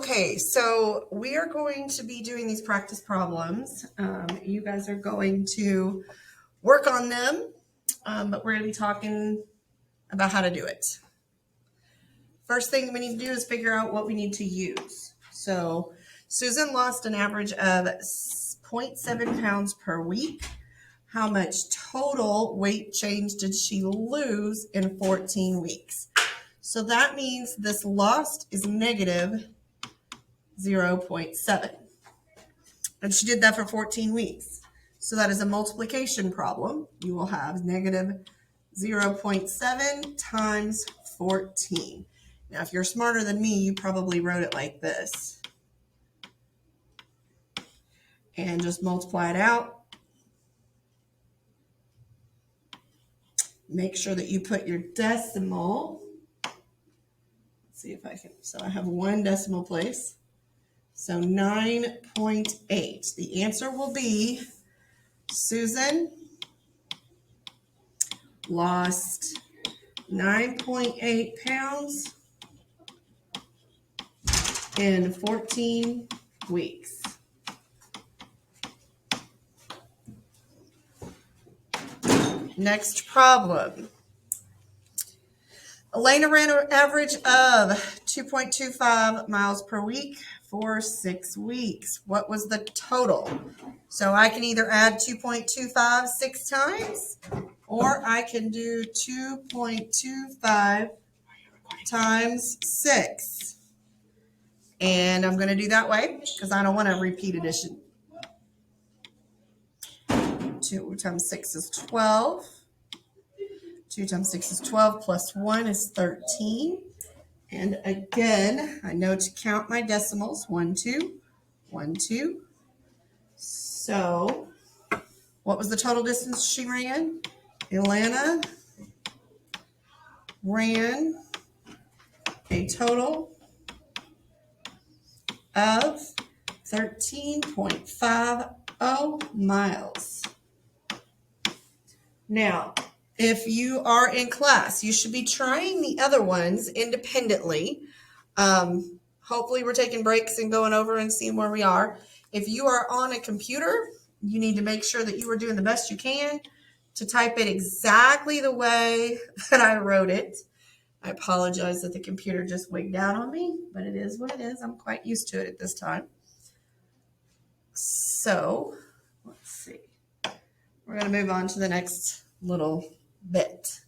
Okay, so we are going to be doing these practice problems. You guys are going to work on them, but we're going to be talking about how to do it. First thing we need to do is figure out what we need to use. So Susan lost an average of 0.7 pounds per week. How much total weight change did she lose in 14 weeks? So that means this lost is negative 0.7. And she did that for 14 weeks. So that is a multiplication problem. You will have negative 0.7 times 14. Now, if you're smarter than me, you probably wrote it like this. And just multiply it out. Make sure that you put your decimal. Let's see if I can. So I have one decimal place. So 9.8. The answer will be Susan lost 9.8 pounds in 14 weeks. Next problem. Elena ran an average of 2.25 miles per week for 6 weeks. What was the total? So I can either add 2.25 6 times, or I can do 2.25 times 6. And I'm going to do that way because I don't want to repeat addition. 2 times 6 is 12. 2 times 6 is 12 plus 1 is 13. And again, I know to count my decimals. 1, 2, 1, 2. So what was the total distance she ran? Elena ran a total of 13.50 miles. Now, if you are in class, you should be trying the other ones independently. Hopefully we're taking breaks and going over and seeing where we are. If you are on a computer, you need to make sure that you are doing the best you can to type it exactly the way that I wrote it. I apologize that the computer just wigged out on me, but it is what it is. I'm quite used to it at this time. So let's see. We're going to move on to the next little bit.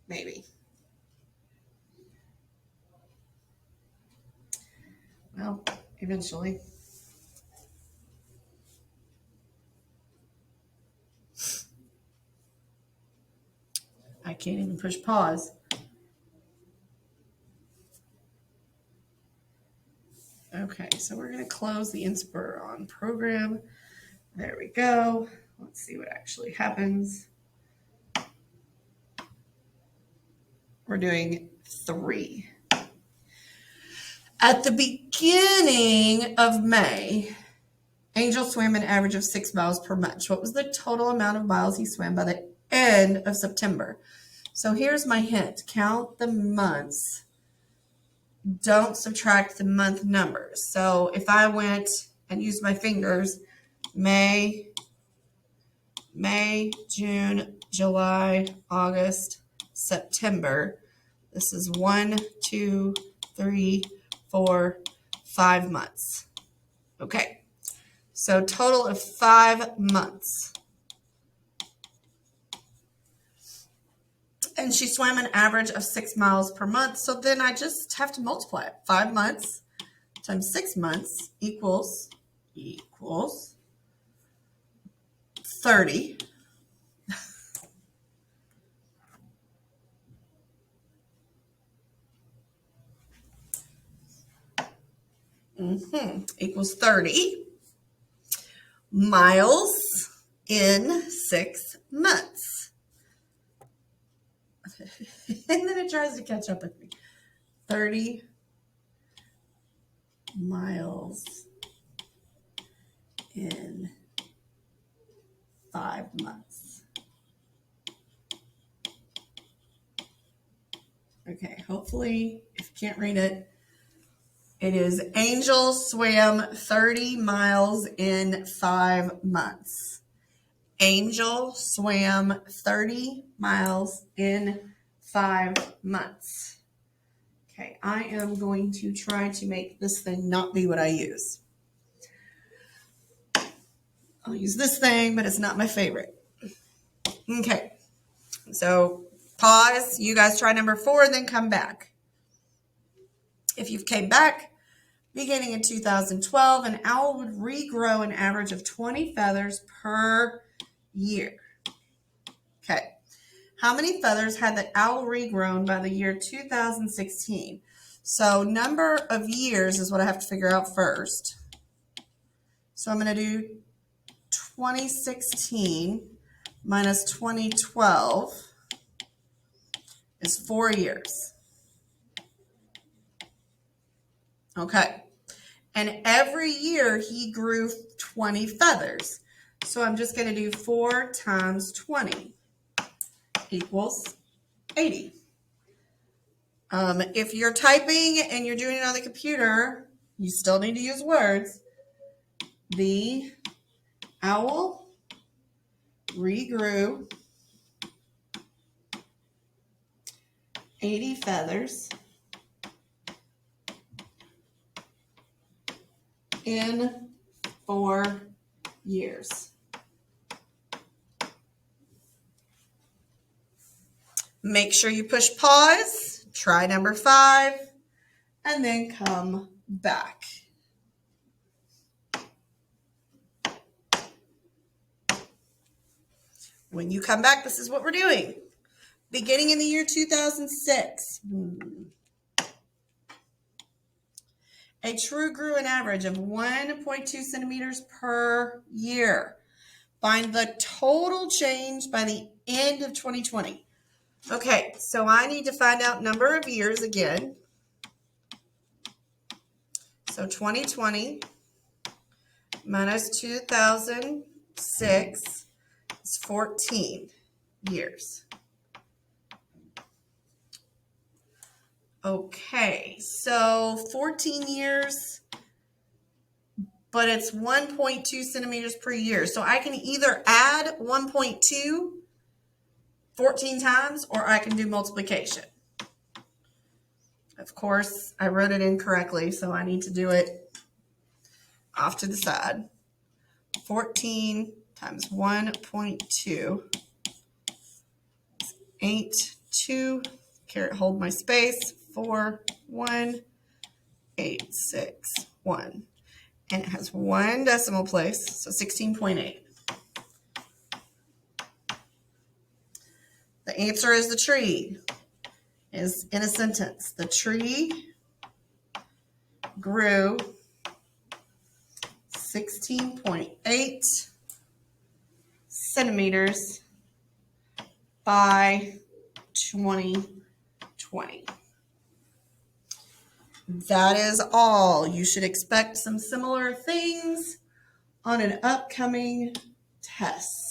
Maybe. Well, eventually. I can't even push pause. Okay, so we're going to close the Inspiron program. There we go. Let's see what actually happens. We're doing 3. At the beginning of May, Angel swam an average of 6 miles per month. What was the total amount of miles he swam by the end of September? So here's my hint. Count the months. Don't subtract the month numbers. So if I went and used my fingers, May, June, July, August, September. This is 1, 2, 3, 4, 5 months. Okay, so total of 5 months. And she swam an average of 6 miles per month. So then I just have to multiply it. 5 months times 6 months equals 30. Equals 30 miles in 6 months. And then it tries to catch up with me. 30 miles in 5 months. Okay, hopefully, if you can't read it, It is Angel swam 30 miles in 5 months. Angel swam 30 miles in 5 months. Okay, I am going to try to make this thing not be what I use. I'll use this thing, but it's not my favorite. Okay, so pause. You guys try number 4, then come back. If you've came back, beginning in 2012, an owl would regrow an average of 20 feathers per year. Okay. How many feathers had the owl regrown by the year 2016? So number of years is what I have to figure out first. So I'm going to do 2016 minus 2012 is 4 years. Okay. And every year he grew 20 feathers. So I'm just going to do 4 times 20 equals 80. If you're typing and you're doing it on the computer, you still need to use words. The owl regrew 80 feathers in 4 years. Make sure you push pause, try number 5, and then come back. When you come back, this is what we're doing. Beginning in the year 2006, a true grew an average of 1.2 centimeters per year. Find the total change by the end of 2020. Okay, so I need to find out number of years again. So 2020 minus 2006 is 14 years. Okay, so 14 years, but it's 1.2 centimeters per year. So I can either add 1.2 14 times, or I can do multiplication. Of course, I wrote it incorrectly, so I need to do it off to the side. 14 times 1.2, 8, 2, hold my space, 4, 1, 8, 6, 1. And it has 1 decimal place, so 16.8. The answer is the tree is in a sentence. The tree grew 16.8 centimeters by 2020. That is all. You should expect some similar things on an upcoming test.